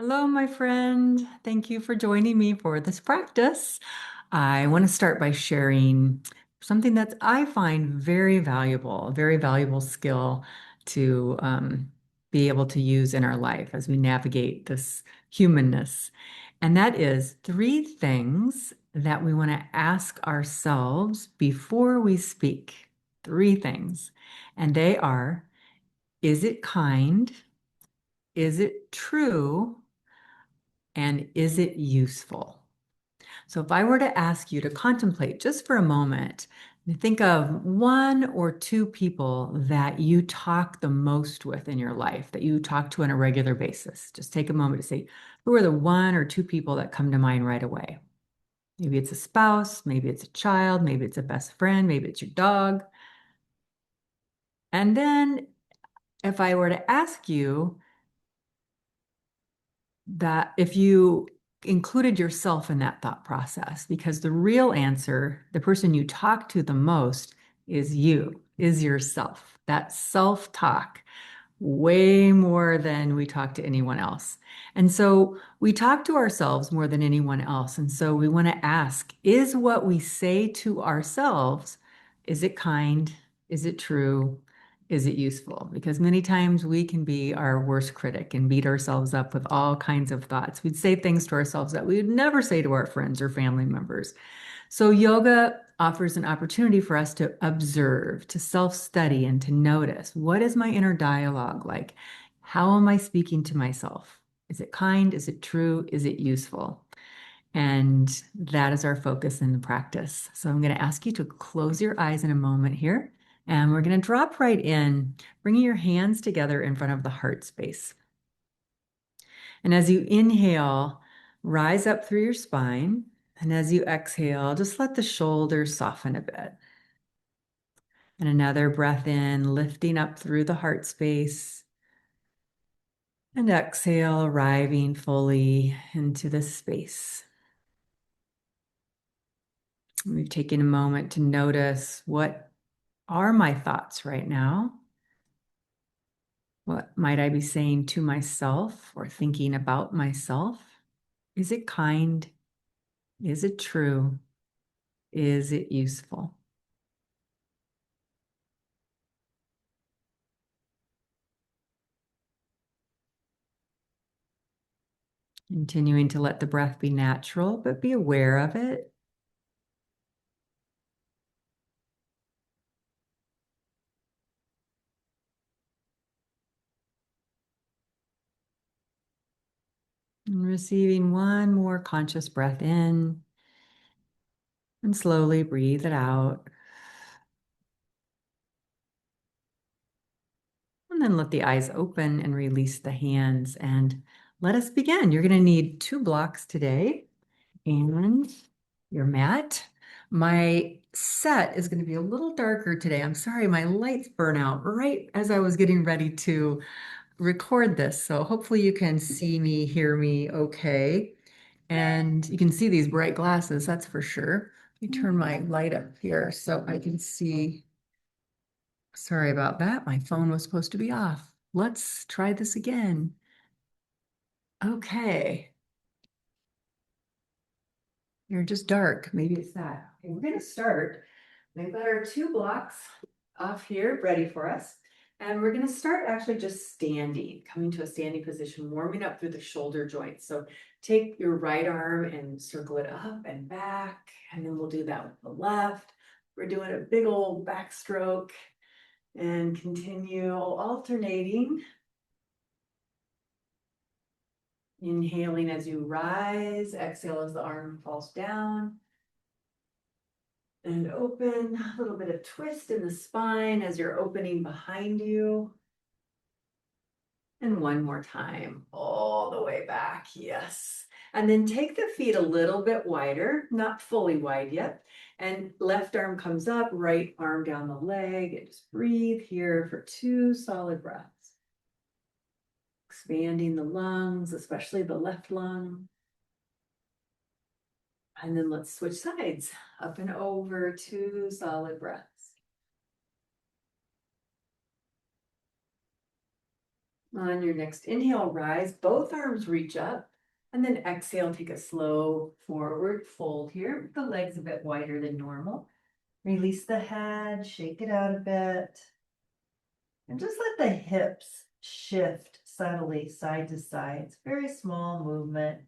Hello, my friend. Thank you for joining me for this practice. I want to start by sharing something that I find very valuable, a very valuable skill to be able to use in our life as we navigate this humanness. And that is three things that we want to ask ourselves before we speak. Three things. And they are, is it kind? Is it true? And is it useful? So if I were to ask you to contemplate just for a moment, think of one or two people that you talk the most with in your life, that you talk to on a regular basis. Just take a moment to say, who are the one or two people that come to mind right away? Maybe it's a spouse, maybe it's a child, maybe it's a best friend, maybe it's your dog. And then if I were to ask you that if you included yourself in that thought process, because the real answer, the person you talk to the most is you, is yourself. That self-talk, way more than we talk to anyone else. And so we talk to ourselves more than anyone else. And so we want to ask, is what we say to ourselves, is it kind? Is it true? Is it useful? Because many times we can be our worst critic and beat ourselves up with all kinds of thoughts. We'd say things to ourselves that we would never say to our friends or family members. So, yoga offers an opportunity for us to observe, to self-study, and to notice what is my inner dialogue like? How am I speaking to myself? Is it kind? Is it true? Is it useful? And that is our focus in the practice. So, I'm going to ask you to close your eyes in a moment here, and we're going to drop right in, bringing your hands together in front of the heart space. And as you inhale, rise up through your spine. And as you exhale, just let the shoulders soften a bit. And another breath in, lifting up through the heart space. And exhale, arriving fully into this space. We've taken a moment to notice, what are my thoughts right now? What might I be saying to myself or thinking about myself? Is it kind? Is it true? Is it useful? Continuing to let the breath be natural, but be aware of it. And receiving one more conscious breath in, and slowly breathe it out. And then let the eyes open and release the hands. And let us begin. You're going to need 2 blocks today and your mat. My set is going to be a little darker today. I'm sorry, my lights burn out right as I was getting ready to record this. So hopefully you can see me, hear me okay. And you can see these bright glasses, that's for sure. Let me turn my light up here so I can see. Sorry about that. My phone was supposed to be off. Let's try this again. Okay. You're just dark. Maybe it's that. Okay, we're going to start. We've got our 2 blocks off here ready for us. And we're going to start actually just standing, coming to a standing position, warming up through the shoulder joints. So take your right arm and circle it up and back. And then we'll do that with the left. We're doing a big old backstroke and continue alternating. Inhaling as you rise, exhale as the arm falls down. And open, a little bit of twist in the spine as you're opening behind you. And one more time, all the way back, yes. And then take the feet a little bit wider, not fully wide yet. And left arm comes up, right arm down the leg, and just breathe here for 2 solid breaths. Expanding the lungs, especially the left lung. And then let's switch sides, up and over, 2 solid breaths. On your next inhale, rise, both arms reach up, and then exhale, take a slow forward fold here, with the legs a bit wider than normal. Release the head, shake it out a bit, and just let the hips shift subtly side to side. It's a very small movement.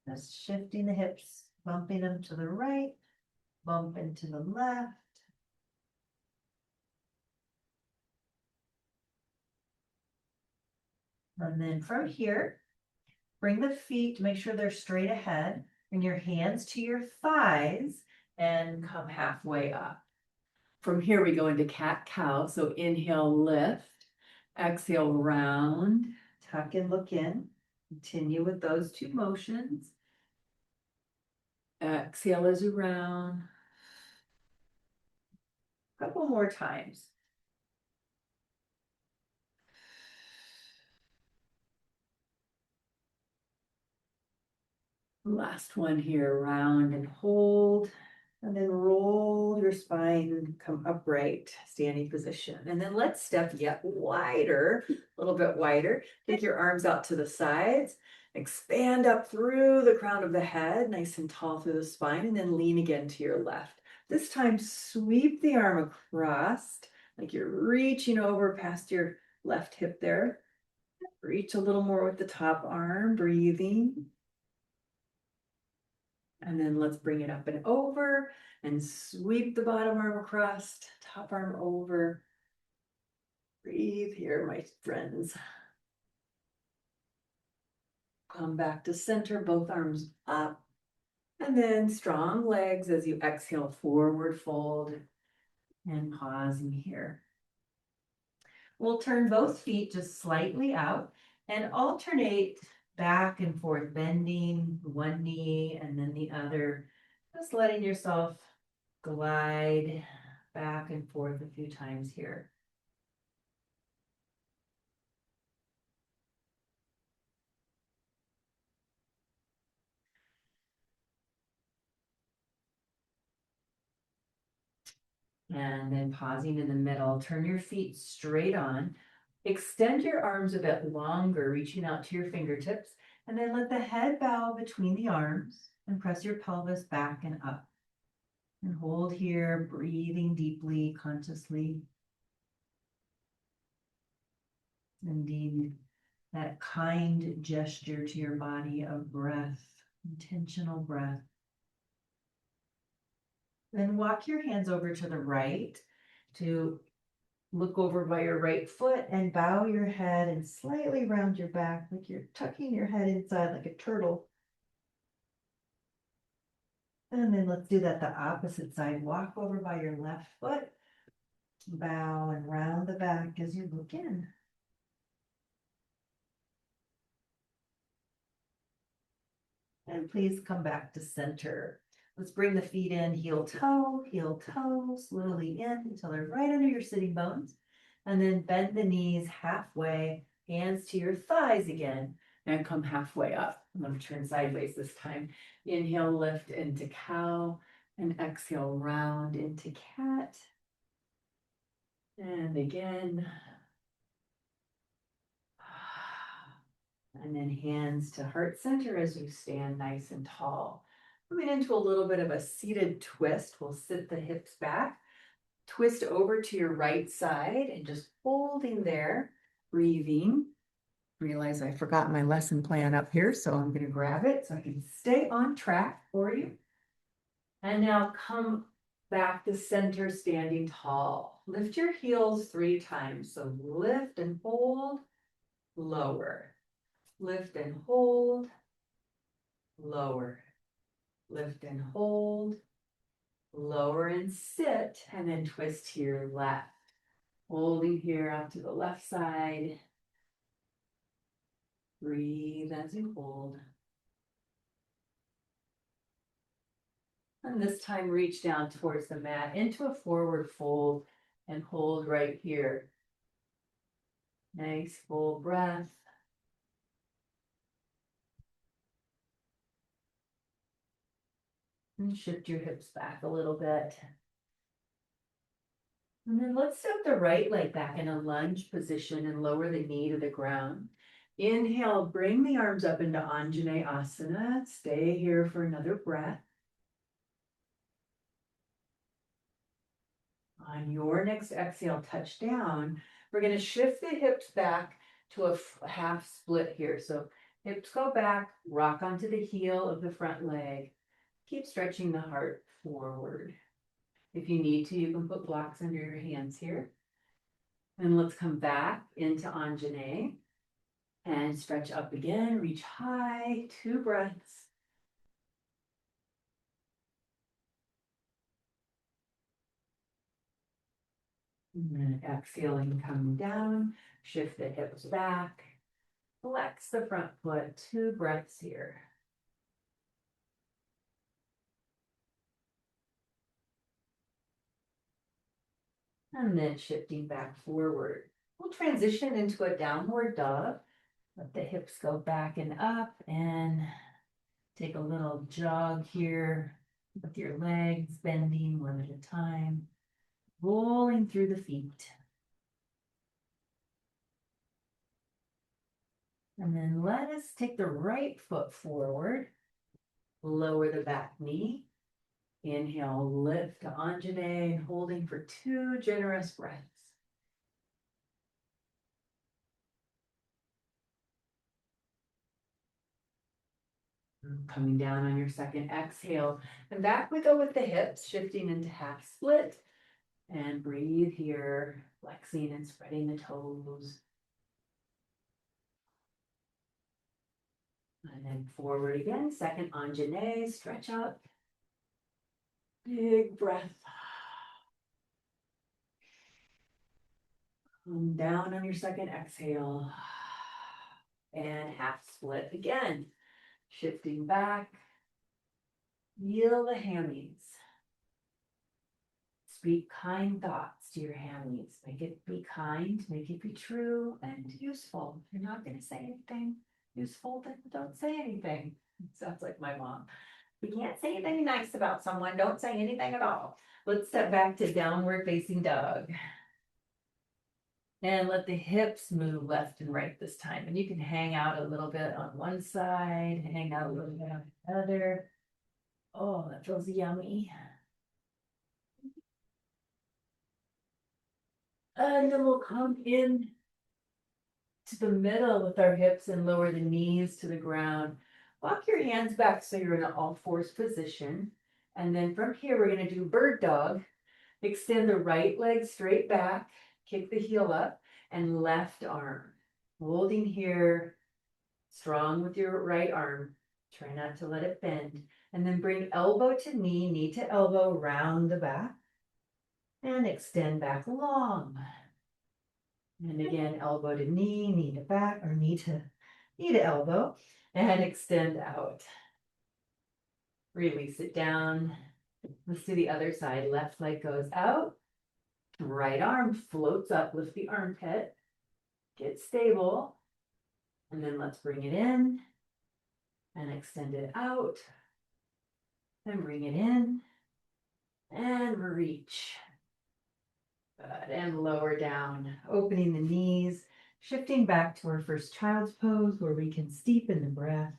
Just shifting the hips, bumping them to the right, bumping to the left. And then from here, bring the feet, make sure they're straight ahead. Bring your hands to your thighs and come halfway up. From here, we go into cat-cow. So inhale, lift. Exhale, round. Tuck and look in. Continue with those two motions. Exhale as you round. A couple more times. Last one here, round and hold. And then roll your spine, come upright, standing position. And then let's step yet wider, a little bit wider. Take your arms out to the sides, expand up through the crown of the head, nice and tall through the spine, and then lean again to your left. This time, sweep the arm across, like you're reaching over past your left hip there. Reach a little more with the top arm, breathing. And then let's bring it up and over and sweep the bottom arm across, top arm over. Breathe here, my friends. Come back to center, both arms up. And then strong legs as you exhale, forward fold and pausing here. We'll turn both feet just slightly out and alternate back and forth, bending one knee and then the other, just letting yourself glide back and forth a few times here. And then pausing in the middle, turn your feet straight on. Extend your arms a bit longer, reaching out to your fingertips, and then let the head bow between the arms and press your pelvis back and up. And hold here, breathing deeply, consciously. Sending that kind gesture to your body of breath, intentional breath. Then walk your hands over to the right to look over by your right foot and bow your head and slightly round your back like you're tucking your head inside like a turtle. And then let's do that the opposite side. Walk over by your left foot, bow and round the back as you look in. And please come back to center. Let's bring the feet in, heel toe, slowly in until they're right under your sitting bones. And then bend the knees halfway, hands to your thighs again, and come halfway up. I'm going to turn sideways this time. Inhale, lift into cow, and exhale, round into cat. And again. And then hands to heart center as you stand nice and tall. Moving into a little bit of a seated twist. We'll sit the hips back, twist over to your right side and just holding there, breathing. Realize I forgot my lesson plan up here, so I'm going to grab it so I can stay on track for you. And now come back to center, standing tall. Lift your heels 3 times. So lift and hold, lower. Lift and hold, lower. Lift and hold, lower and sit, and then twist to your left. Holding here out to the left side. Breathe as you hold. And this time reach down towards the mat into a forward fold and hold right here. Nice full breath. And shift your hips back a little bit. And then let's step the right leg back in a lunge position and lower the knee to the ground. Inhale, bring the arms up into Anjaneyasana. Stay here for another breath. On your next exhale, touch down. We're going to shift the hips back to a half split here. So hips go back, rock onto the heel of the front leg. Keep stretching the heart forward. If you need to, you can put blocks under your hands here. And let's come back into Anjaney and stretch up again. Reach high, 2 breaths. And then exhaling, coming down, shift the hips back, flex the front foot, 2 breaths here. And then shifting back forward. We'll transition into a downward dog. Let the hips go back and up and take a little jog here with your legs bending one at a time, rolling through the feet. And then let us take the right foot forward, lower the back knee. Inhale, lift to Anjaney, holding for 2 generous breaths. Coming down on your second exhale. And back we go with the hips, shifting into half split. And breathe here, flexing and spreading the toes. And then forward again, second Anjaney, stretch up. Big breath. Come down on your second exhale. And half split again. Shifting back. Feel the hammies. Speak kind thoughts to your hammies. Make it be kind, make it be true and useful. If you're not going to say anything useful, then don't say anything. It sounds like my mom. If you can't say anything nice about someone, don't say anything at all. Let's step back to downward facing dog. And let the hips move left and right this time. And you can hang out a little bit on one side, hang out a little bit on the other. Oh, that feels yummy. And then we'll come in to the middle with our hips and lower the knees to the ground. Walk your hands back so you're in an all fours position. And then from here, we're going to do bird dog. Extend the right leg straight back, kick the heel up, and left arm. Holding here, strong with your right arm. Try not to let it bend. And then bring elbow to knee to elbow, round the back. And extend back long. And again, elbow to knee to back, or knee to elbow, and extend out. Release it down. Let's do the other side. Left leg goes out. Right arm floats up, lift the armpit. Get stable. And then let's bring it in and extend it out. Then bring it in and reach. Good. And lower down, opening the knees, shifting back to our first child's pose where we can steepen the breath.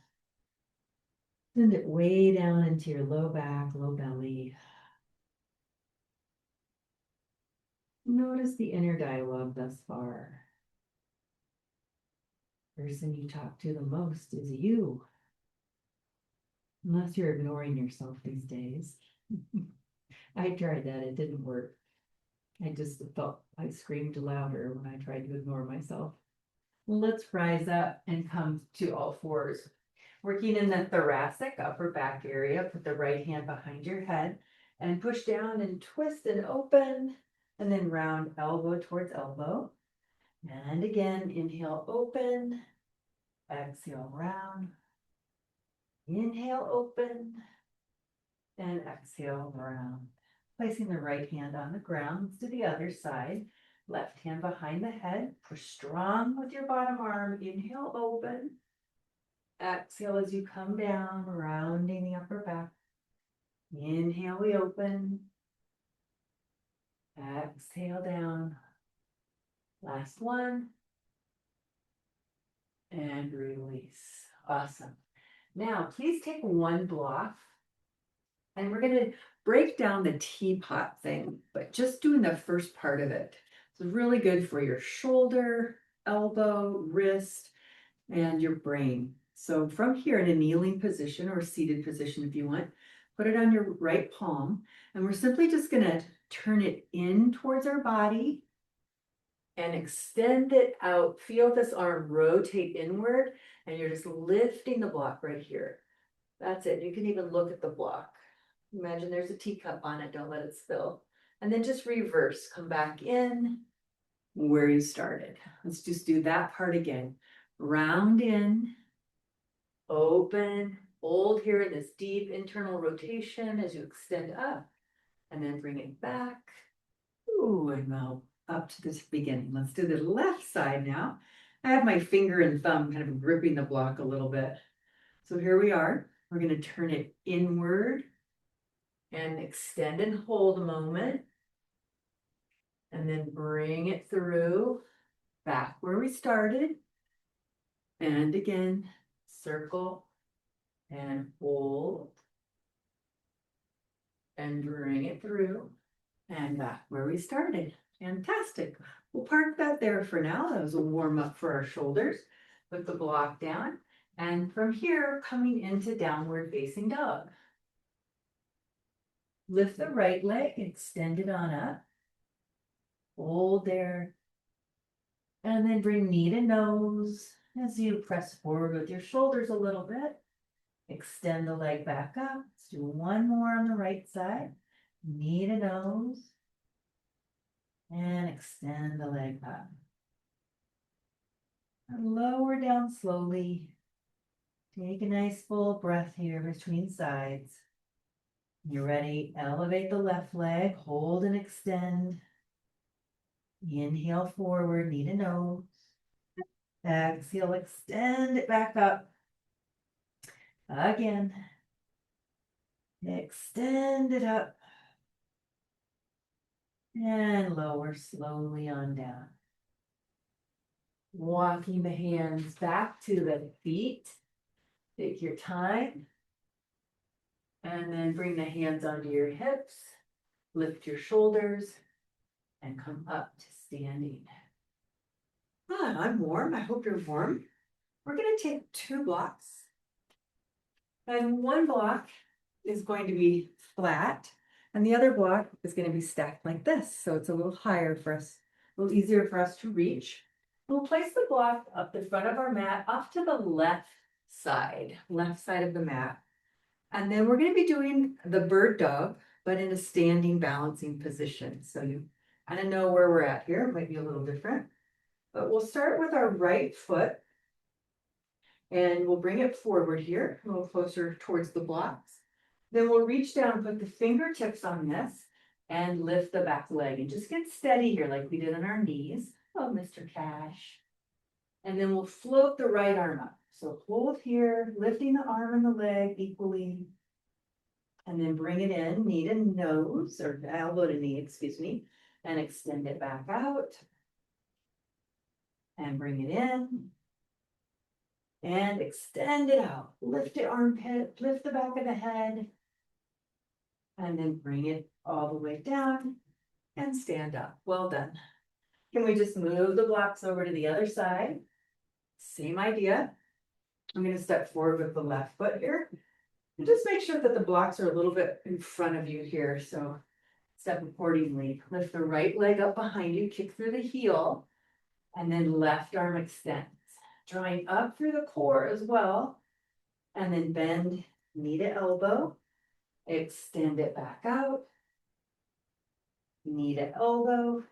Send it way down into your low back, low belly. Notice the inner dialogue thus far. The person you talk to the most is you. Unless you're ignoring yourself these days. I tried that, it didn't work. I just felt I screamed louder when I tried to ignore myself. Well, let's rise up and come to all fours. Working in the thoracic upper back area, put the right hand behind your head and push down and twist and open, and then round elbow towards elbow. And again, inhale, open, exhale, round. Inhale, open, and exhale, round. Placing the right hand on the ground. Let's do the other side. Left hand behind the head. Push strong with your bottom arm. Inhale, open. Exhale as you come down, rounding the upper back. Inhale, we open. Exhale down. Last one. And release. Awesome. Now, please take one block and we're going to break down the teapot thing, but just doing the first part of it. It's really good for your shoulder, elbow, wrist, and your brain. So from here in a kneeling position or seated position if you want, put it on your right palm, and we're simply just going to turn it in towards our body and extend it out. Feel this arm rotate inward, and you're just lifting the block right here. That's it. You can even look at the block. Imagine there's a teacup on it. Don't let it spill. And then just reverse. Come back in where you started. Let's just do that part again. Round in, open, hold here in this deep internal rotation as you extend up, and then bring it back. Ooh, and now up to this beginning. Let's do the left side now. I have my finger and thumb kind of gripping the block a little bit. So here we are. We're going to turn it inward and extend and hold a moment. And then bring it through back where we started. And again, circle and hold. And bring it through and back where we started. Fantastic. We'll park that there for now. That was a warm up for our shoulders. Put the block down. And from here, coming into downward facing dog. Lift the right leg, extend it on up. Hold there. And then bring knee to nose as you press forward with your shoulders a little bit. Extend the leg back up. Let's do one more on the right side. Knee to nose. And extend the leg up. And lower down slowly. Take a nice full breath here between sides. You're ready. Elevate the left leg. Hold and extend. Inhale forward, knee to nose. Exhale, extend it back up. Again. Extend it up. And lower slowly on down. Walking the hands back to the feet. Take your time. And then bring the hands onto your hips. Lift your shoulders. And come up to standing. I'm warm. I hope you're warm. We're going to take 2 blocks. And one block is going to be flat. And the other block is going to be stacked like this. So it's a little higher for us, a little easier for us to reach. We'll place the block up the front of our mat off to the left side of the mat. And then we're going to be doing the bird dog, but in a standing balancing position. So you kind of know where we're at here. It might be a little different. But we'll start with our right foot. And we'll bring it forward here, a little closer towards the blocks. Then we'll reach down, put the fingertips on this, and lift the back leg. And just get steady here like we did on our knees. Oh, Mr. Cash. And then we'll float the right arm up. So hold here, lifting the arm and the leg equally. And then bring it in, knee to nose, or elbow to knee, excuse me. And extend it back out. And bring it in. And extend it out. Lift the armpit, lift the back of the head. And then bring it all the way down and stand up. Well done. Can we just move the blocks over to the other side? Same idea. I'm going to step forward with the left foot here. And just make sure that the blocks are a little bit in front of you here. So step accordingly. Lift the right leg up behind you, kick through the heel, and then left arm extends. Drawing up through the core as well. And then bend knee to elbow. Extend it back out. Knee to elbow.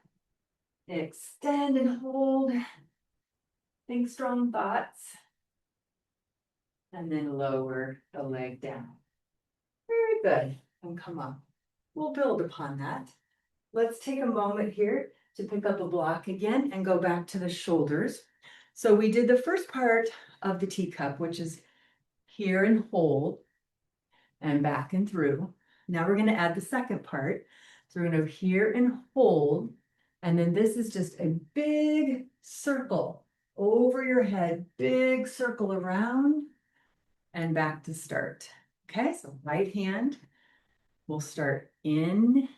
Extend and hold. Think strong thoughts. And then lower the leg down. Very good. And come up. We'll build upon that. Let's take a moment here to pick up a block again and go back to the shoulders. So we did the first part of the teacup, which is here and hold and back and through. Now we're going to add the second part. So we're gonna here and hold. And then this is just a big circle over your head, big circle around and back to start. Okay, so right hand, we'll start in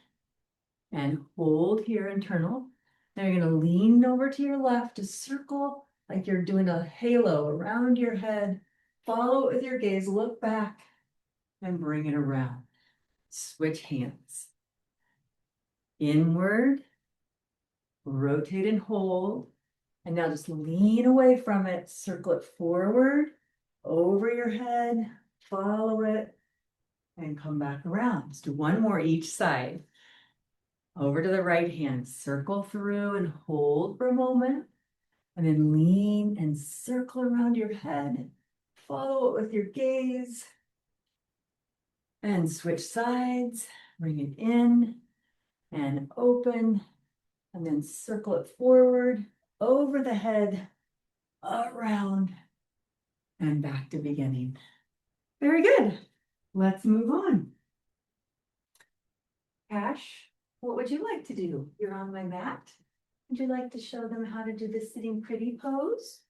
and hold here internal. Now you're gonna lean over to your left to circle like you're doing a halo around your head. Follow it with your gaze, look back and bring it around. Switch hands. Inward, rotate and hold. And now just lean away from it, circle it forward, over your head, follow it, and come back around. Let's do one more each side. Over to the right hand, circle through and hold for a moment, and then lean and circle around your head. Follow it with your gaze, and switch sides, bring it in, and open, and then circle it forward, over the head, around, and back to beginning. Very good. Let's move on. Cash, what would you like to do? You're on my mat. Would you like to show them how to do the sitting pretty pose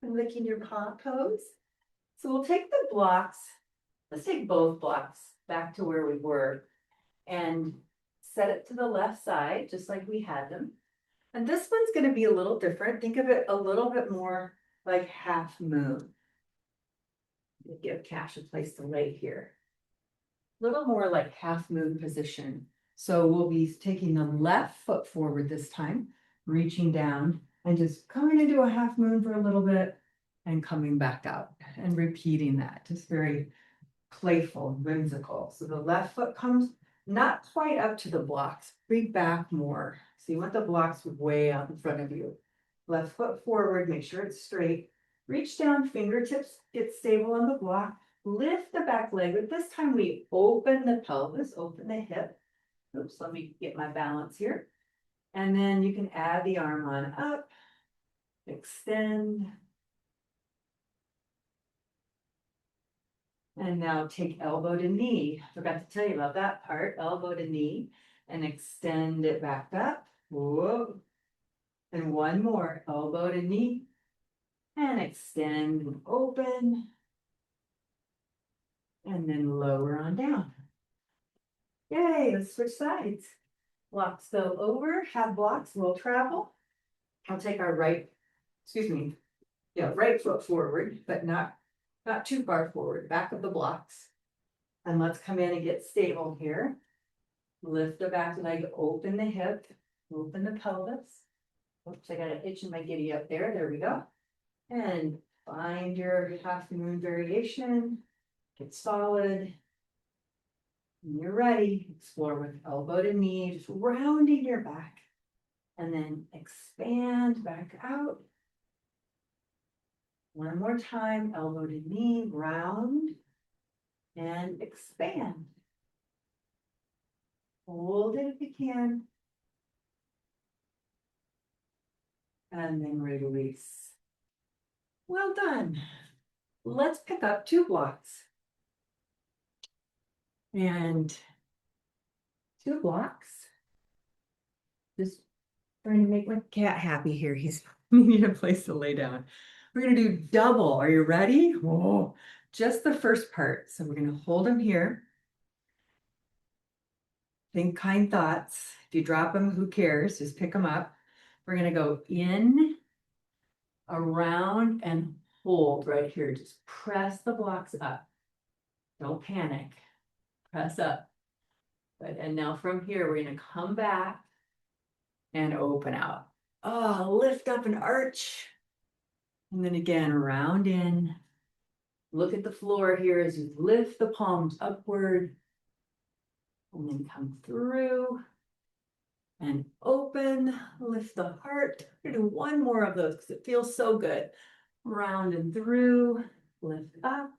and licking your paw pose? So we'll take the blocks. Let's take both blocks back to where we were and set it to the left side, just like we had them. And this one's going to be a little different. Think of it a little bit more like half moon. Give Cash a place to lay here. A little more like half moon position. So we'll be taking the left foot forward this time, reaching down and just coming into a half moon for a little bit and coming back out and repeating that. Just very playful, whimsical. So the left foot comes not quite up to the blocks, bring back more. So you want the blocks way out in front of you. Left foot forward, make sure it's straight. Reach down, fingertips get stable on the block. Lift the back leg, but this time we open the pelvis, open the hip. Oops, let me get my balance here. And then you can add the arm on up, extend. And now take elbow to knee. Forgot to tell you about that part, elbow to knee, and extend it back up. Whoa. And one more, elbow to knee, and extend and open. And then lower on down. Yay, let's switch sides. Blocks go over, have blocks, we'll travel. I'll take our right foot forward, but not too far forward, back of the blocks. And let's come in and get stable here. Lift the back leg, open the hip, open the pelvis. Oops, I got an itch in my giddy up there. There we go. And find your half moon variation. Get solid. When you're ready, explore with elbow to knee, just rounding your back. And then expand back out. One more time, elbow to knee, round and expand. Hold it if you can. And then release. Well done. Let's pick up 2 blocks. And 2 blocks. Just trying to make my cat happy here. He's needing a place to lay down. We're going to do double. Are you ready? Whoa. Just the first part. So we're going to hold him here. Think kind thoughts. If you drop them, who cares? Just pick them up. We're going to go in, around, and hold right here. Just press the blocks up. Don't panic. Press up. Good. And now from here, we're going to come back and open out. Oh, lift up and arch. And then again, round in. Look at the floor here as you lift the palms upward. And then come through. And open. Lift the heart. We're going to do one more of those because it feels so good. Round and through. Lift up.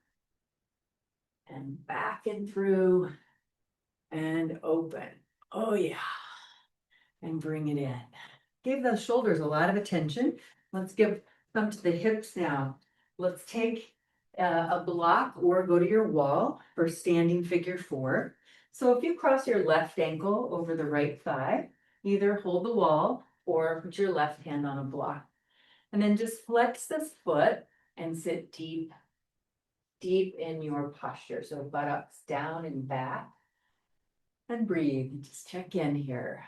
And back and through. And open. Oh, yeah. And bring it in. Give those shoulders a lot of attention. Let's give them to the hips now. Let's take a block or go to your wall for standing figure 4. So if you cross your left ankle over the right thigh, either hold the wall or put your left hand on a block. And then just flex this foot and sit deep, deep in your posture. So buttocks down and back. And breathe. Just check in here.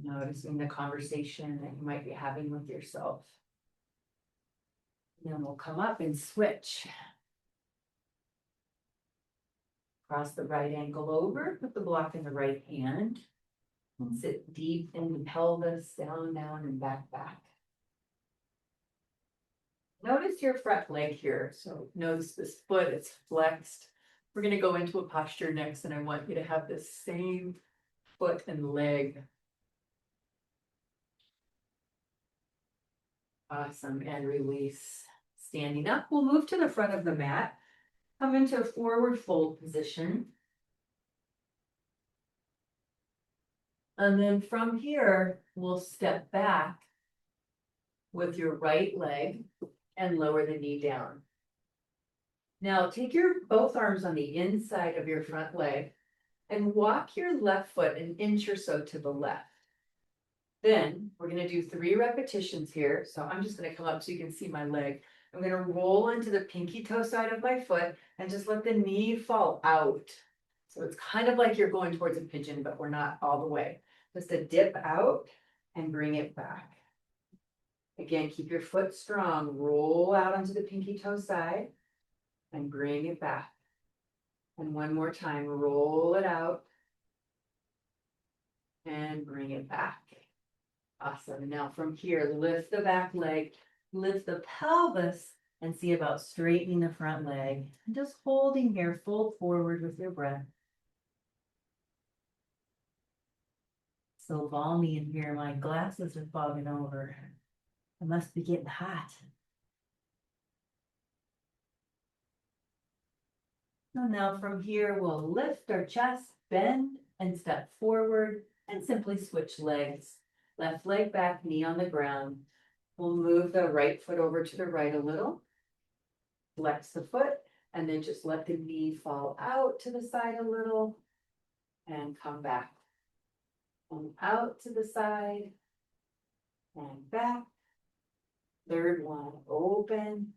Noticing the conversation that you might be having with yourself. Then we'll come up and switch. Cross the right ankle over, put the block in the right hand, and sit deep in the pelvis, down, down, and back, back. Notice your front leg here. So notice this foot, it's flexed. We're going to go into a posture next, and I want you to have the same foot and leg. Awesome, and release. Standing up, we'll move to the front of the mat. Come into a forward fold position. And then from here, we'll step back with your right leg and lower the knee down. Now take your both arms on the inside of your front leg and walk your left foot an inch or so to the left. Then we're going to do 3 repetitions here. So I'm just going to come up so you can see my leg. I'm going to roll into the pinky toe side of my foot and just let the knee fall out. So it's kind of like you're going towards a pigeon, but we're not all the way. Just a dip out and bring it back. Again, keep your foot strong. Roll out onto the pinky toe side and bring it back. And one more time, roll it out and bring it back. Awesome. Now from here, lift the back leg, lift the pelvis, and see about straightening the front leg. And just holding here, fold forward with your breath. So balmy in here, my glasses are fogging over. It must be getting hot. So now from here, we'll lift our chest, bend, and step forward, and simply switch legs. Left leg back, knee on the ground. We'll move the right foot over to the right a little. Flex the foot, and then just let the knee fall out to the side a little, and come back. And out to the side, and back. Third one, open,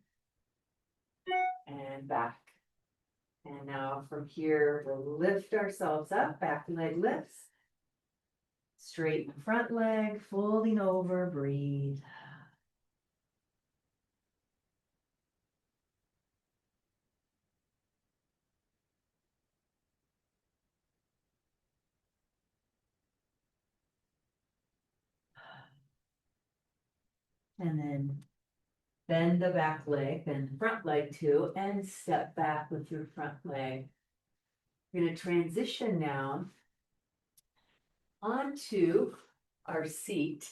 and back. And now from here, we'll lift ourselves up, back leg lifts. Straighten the front leg, folding over, breathe. And then bend the back leg, bend the front leg too, and step back with your front leg. We're going to transition now onto our seat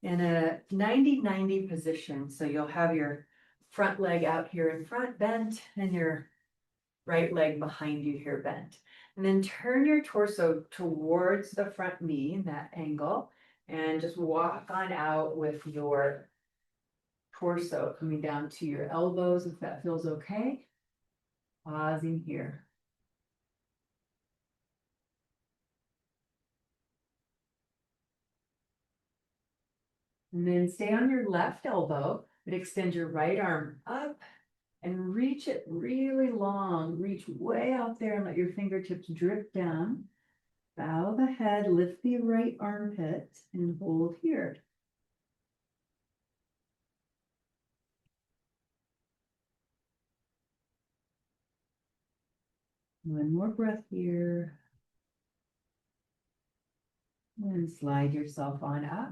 in a 90-90 position. So you'll have your front leg out here in front bent and your right leg behind you here bent. And then turn your torso towards the front knee in that angle and just walk on out with your torso coming down to your elbows if that feels okay. Pausing here. And then stay on your left elbow, but extend your right arm up and reach it really long. Reach way out there and let your fingertips drip down. Bow the head, lift the right armpit, and hold here. One more breath here. And slide yourself on up.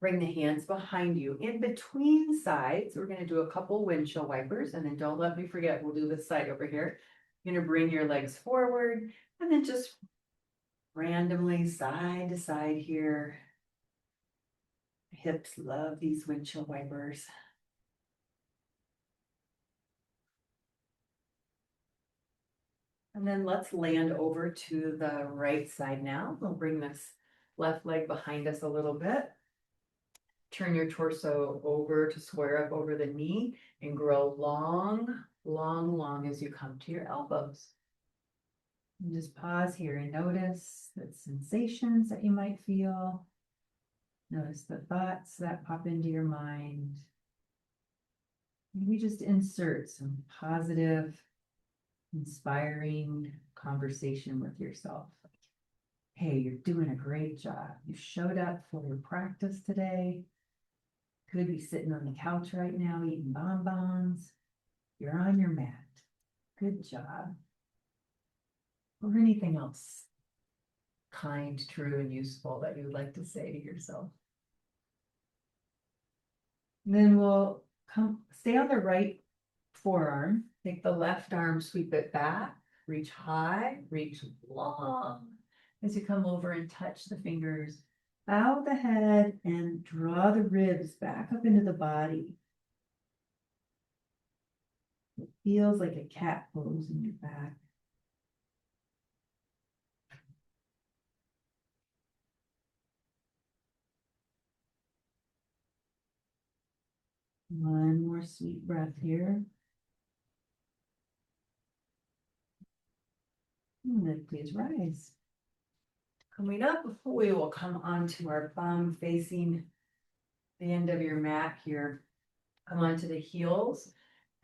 Bring the hands behind you. In between sides, we're going to do a couple windshield wipers. And then don't let me forget, we'll do this side over here. You're going to bring your legs forward and then just randomly side to side here. Hips love these windshield wipers. And then let's land over to the right side now. We'll bring this left leg behind us a little bit. turn your torso over to square up over the knee and grow long, long, long as you come to your elbows. And just pause here and notice the sensations that you might feel. Notice the thoughts that pop into your mind. Maybe just insert some positive, inspiring conversation with yourself. Hey, you're doing a great job. You showed up for your practice today. Could be sitting on the couch right now eating bonbons. You're on your mat. Good job. Or anything else kind, true, and useful that you would like to say to yourself. And then we'll stay on the right forearm. Take the left arm, sweep it back, reach high, reach long. As you come over and touch the fingers, bow the head and draw the ribs back up into the body. It feels like a cat pose in your back. One more sweet breath here. And then please rise. Coming up, we will come onto our bum facing the end of your mat here. Come onto the heels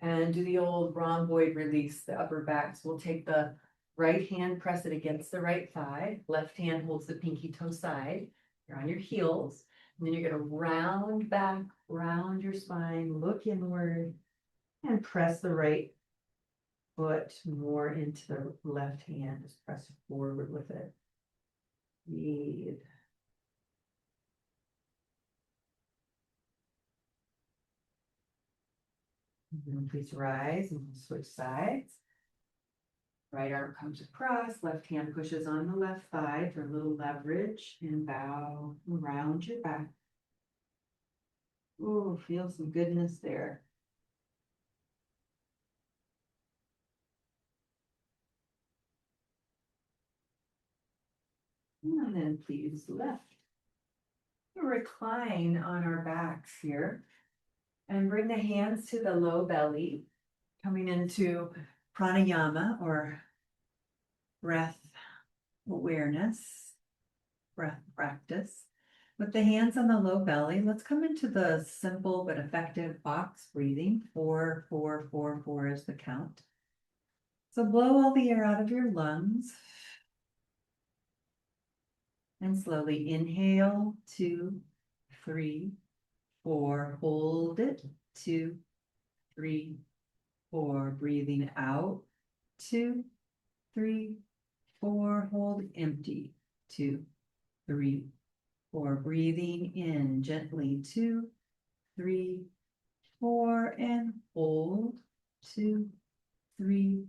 and do the old rhomboid release, the upper back. So we'll take the right hand, press it against the right thigh. Left hand holds the pinky toe side. You're on your heels. And then you're going to round back, round your spine, look inward, and press the right foot more into the left hand. Just press forward with it. Breathe. And then please rise and switch sides. Right arm comes across, left hand pushes on the left thigh for a little leverage and bow around your back. Oh, feel some goodness there. And then please left. Recline on our backs here and bring the hands to the low belly, coming into pranayama or breath awareness, breath practice. With the hands on the low belly, let's come into the simple but effective box breathing. 4, 4, 4, 4 is the count. So blow all the air out of your lungs and slowly inhale, 2, 3, 4, hold it, 2, 3, 4, breathing out, 2, 3, 4, hold empty, 2, 3, 4, breathing in gently, 2, 3, 4, and hold, 2, 3,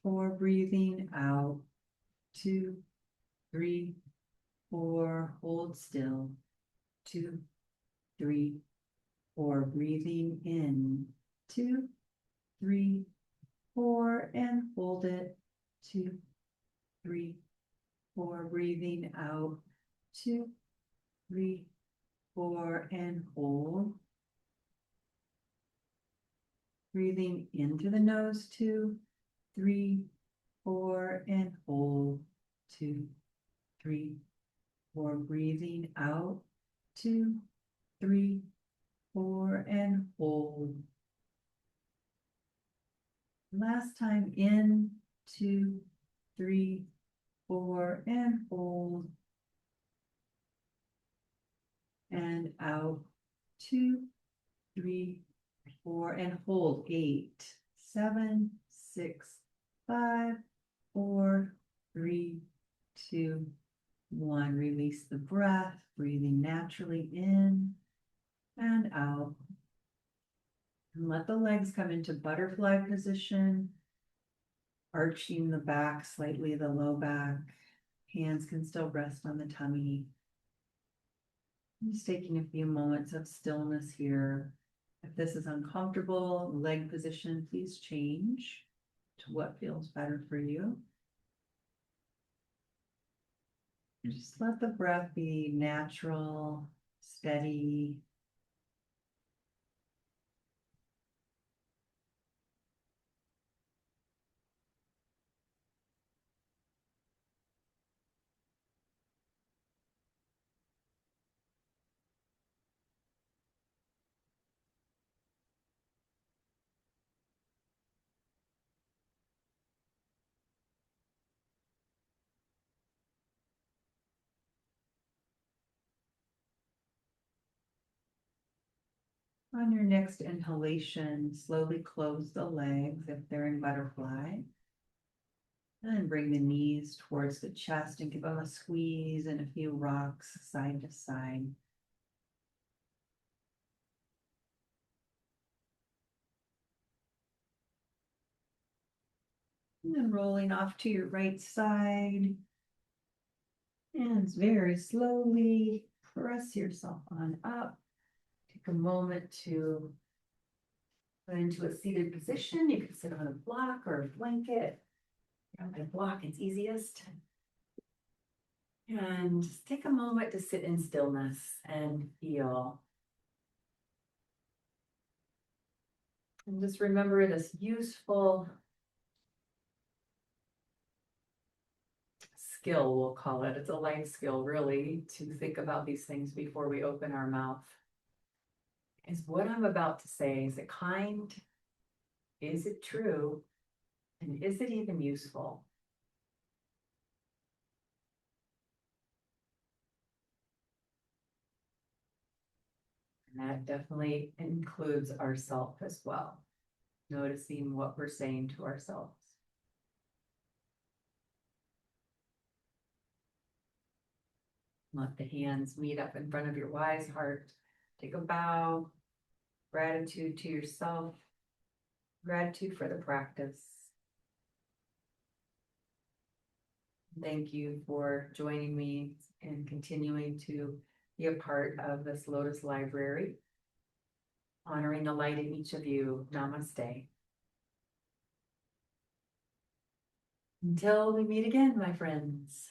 4, breathing out, 2, 3, 4, hold still, 2, 3, 4, breathing in, 2, 3, 4, and hold it, 2, 3, 4, breathing out, 2, 3, 4, and hold. Breathing in through the nose, 2, 3, 4, and hold, 2, 3, 4, breathing out, 2, 3, 4, and hold. Last time in, 2, 3, 4, and hold. And out, 2, 3, 4, and hold. 8, 7, 6, 5, 4, 3, 2, 1. Release the breath, breathing naturally in and out. And let the legs come into butterfly position, arching the back slightly, the low back. Hands can still rest on the tummy. I'm just taking a few moments of stillness here. If this is uncomfortable, leg position, please change to what feels better for you. Just let the breath be natural, steady, On your next inhalation, slowly close the legs if they're in butterfly. And bring the knees towards the chest and give them a squeeze and a few rocks side to side. And then rolling off to your right side. And very slowly press yourself on up. Take a moment to get into a seated position. You can sit on a block or a blanket. On a block, it's easiest. And just take a moment to sit in stillness and feel. And just remember this useful skill, we'll call it. It's a life skill, really, to think about these things before we open our mouth. Is what I'm about to say, is it kind? Is it true? And is it even useful? And that definitely includes ourself as well. Noticing what we're saying to ourselves. Let the hands meet up in front of your wise heart. Take a bow, gratitude to yourself, gratitude for the practice. Thank you for joining me and continuing to be a part of this Lotus Library. Honoring the light in each of you. Namaste. Until we meet again, my friends.